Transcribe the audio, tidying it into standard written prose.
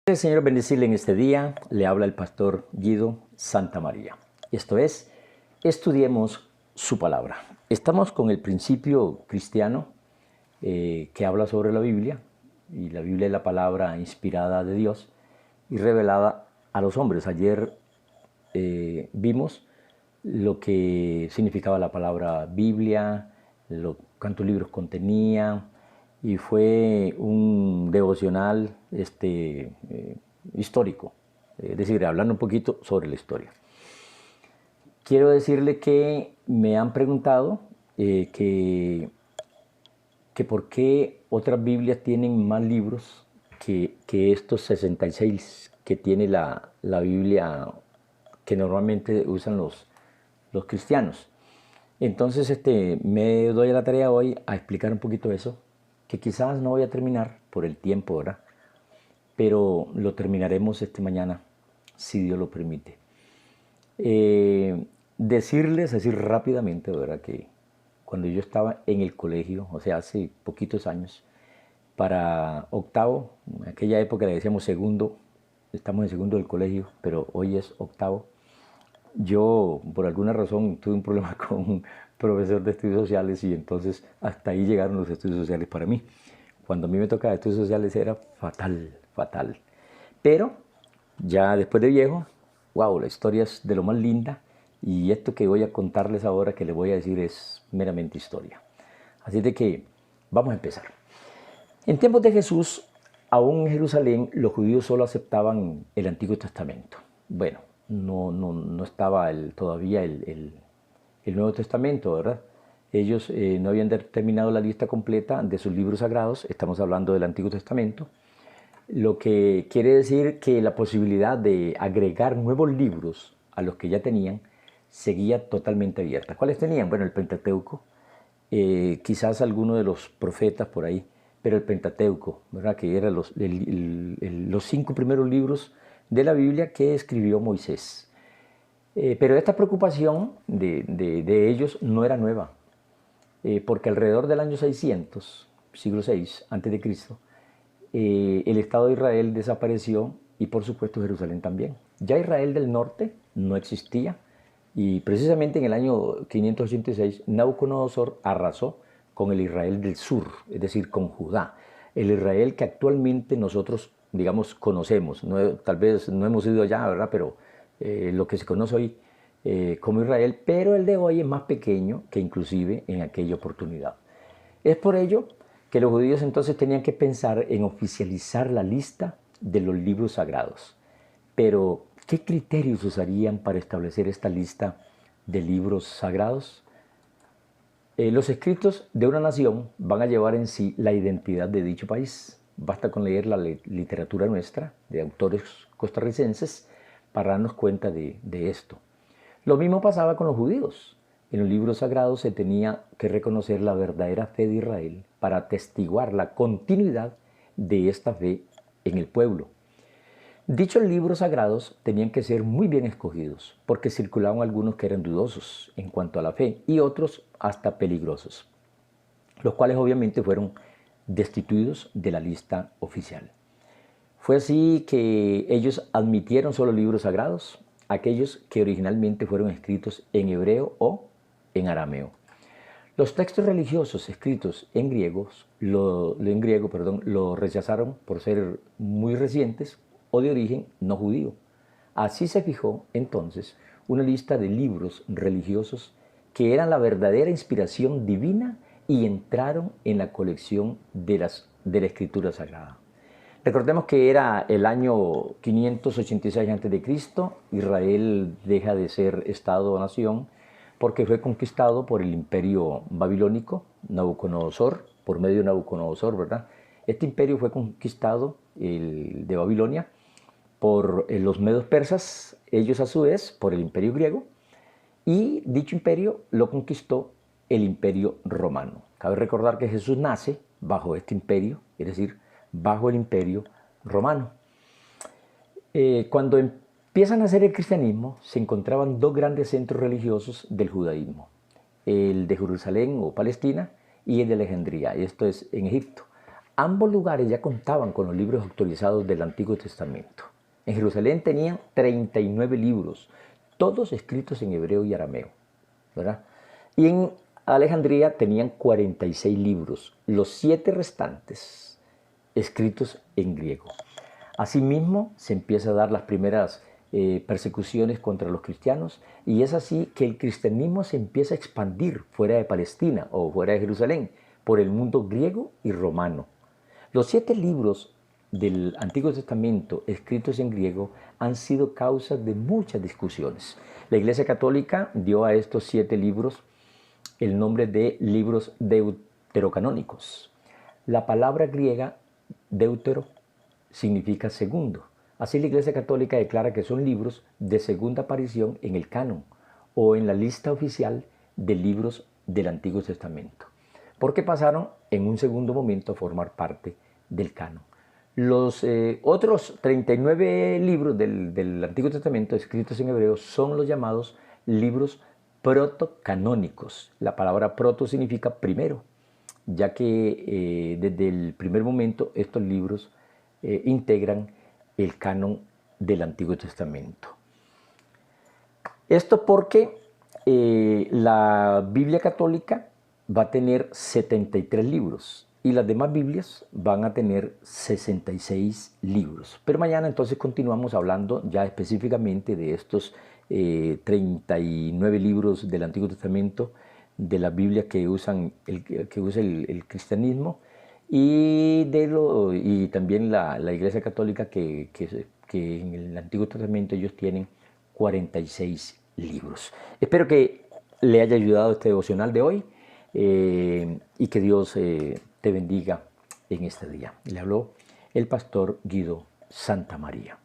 El Señor bendecirle en este día, le habla el pastor Guido Santamaría. Esto es, estudiemos su palabra. Estamos con el principio cristiano que habla sobre la Biblia, y la Biblia es la palabra inspirada de Dios y revelada a los hombres. Ayer vimos lo que significaba la palabra Biblia, cuántos libros contenía, y fue un devocional histórico, es decir, hablando un poquito sobre la historia. Quiero decirle que me han preguntado que por qué otras Biblias tienen más libros que estos 66 que tiene la Biblia que normalmente usan los cristianos. Entonces me doy a la tarea hoy a explicar un poquito eso, que quizás no voy a terminar por el tiempo, ¿verdad? Pero lo terminaremos mañana, si Dios lo permite. Decirles así rápidamente, ¿verdad? Que cuando yo estaba en el colegio, o sea, hace poquitos años, para octavo, en aquella época le decíamos segundo, estamos en segundo del colegio, pero hoy es octavo. Yo, por alguna razón, tuve un problema con un profesor de estudios sociales y entonces hasta ahí llegaron los estudios sociales para mí. Cuando a mí me tocaba estudios sociales era fatal, fatal. Pero ya después de viejo, wow, la historia es de lo más linda y esto que voy a contarles ahora, que les voy a decir, es meramente historia. Así de que vamos a empezar. En tiempos de Jesús, aún en Jerusalén, los judíos solo aceptaban el Antiguo Testamento. Bueno, no estaba todavía el Nuevo Testamento, ¿verdad? Ellos no habían terminado la lista completa de sus libros sagrados, estamos hablando del Antiguo Testamento, lo que quiere decir que la posibilidad de agregar nuevos libros a los que ya tenían seguía totalmente abierta. ¿Cuáles tenían? Bueno, el Pentateuco, quizás alguno de los profetas por ahí, pero el Pentateuco, ¿verdad? Que eran los 5 primeros libros de la Biblia que escribió Moisés. Pero esta preocupación de ellos no era nueva, porque alrededor del año 600, siglo VI, antes de Cristo, el Estado de Israel desapareció y por supuesto Jerusalén también. Ya Israel del norte no existía y precisamente en el año 586 Nabucodonosor arrasó con el Israel del sur, es decir, con Judá. El Israel que actualmente nosotros, digamos, conocemos. Tal vez no hemos ido allá, ¿verdad? Pero lo que se conoce hoy como Israel, pero el de hoy es más pequeño que inclusive en aquella oportunidad. Es por ello que los judíos entonces tenían que pensar en oficializar la lista de los libros sagrados. Pero, ¿qué criterios usarían para establecer esta lista de libros sagrados? Los escritos de una nación van a llevar en sí la identidad de dicho país. Basta con leer la literatura nuestra, de autores costarricenses, para darnos cuenta de esto. Lo mismo pasaba con los judíos. En los libros sagrados se tenía que reconocer la verdadera fe de Israel para atestiguar la continuidad de esta fe en el pueblo. Dichos libros sagrados tenían que ser muy bien escogidos, porque circulaban algunos que eran dudosos en cuanto a la fe y otros hasta peligrosos, los cuales obviamente fueron destituidos de la lista oficial. Fue así que ellos admitieron solo libros sagrados, aquellos que originalmente fueron escritos en hebreo o en arameo. Los textos religiosos escritos en griego lo rechazaron por ser muy recientes o de origen no judío. Así se fijó entonces una lista de libros religiosos que eran la verdadera inspiración divina y entraron en la colección de la Escritura Sagrada. Recordemos que era el año 586 a.C., Israel deja de ser Estado o nación porque fue conquistado por el imperio babilónico, Nabucodonosor, por medio de Nabucodonosor, ¿verdad? Este imperio fue conquistado, el de Babilonia, por los medos persas, ellos a su vez por el imperio griego, y dicho imperio lo conquistó el imperio romano. Cabe recordar que Jesús nace bajo este imperio, es decir, bajo el imperio romano. Cuando empiezan a hacer el cristianismo, se encontraban dos grandes centros religiosos del judaísmo, el de Jerusalén o Palestina y el de Alejandría, esto es en Egipto. ambos lugares ya contaban con los libros autorizados del Antiguo Testamento. En Jerusalén tenían 39 libros, todos escritos en hebreo y arameo, ¿verdad? Y en Alejandría tenían 46 libros, los 7 restantes escritos en griego. Asimismo, se empieza a dar las primeras persecuciones contra los cristianos, y es así que el cristianismo se empieza a expandir fuera de Palestina o fuera de Jerusalén, por el mundo griego y romano. Los 7 libros del Antiguo Testamento escritos en griego han sido causa de muchas discusiones. La Iglesia Católica dio a estos 7 libros el nombre de libros deuterocanónicos. La palabra griega deutero significa segundo. Así la Iglesia Católica declara que son libros de segunda aparición en el canon o en la lista oficial de libros del Antiguo Testamento, porque pasaron en un segundo momento a formar parte del canon. Los otros 39 libros del Antiguo Testamento escritos en hebreo son los llamados libros protocanónicos. La palabra proto significa primero, ya que desde el primer momento estos libros integran el canon del Antiguo Testamento. Esto porque la Biblia católica va a tener 73 libros y las demás Biblias van a tener 66 libros. Pero mañana entonces continuamos hablando ya específicamente de estos 39 libros del Antiguo Testamento, de la Biblia que usa el cristianismo, y también la Iglesia Católica que en el Antiguo Testamento ellos tienen 46 libros. Espero que le haya ayudado este devocional de hoy y que Dios te bendiga en este día. Le habló el pastor Guido Santamaría.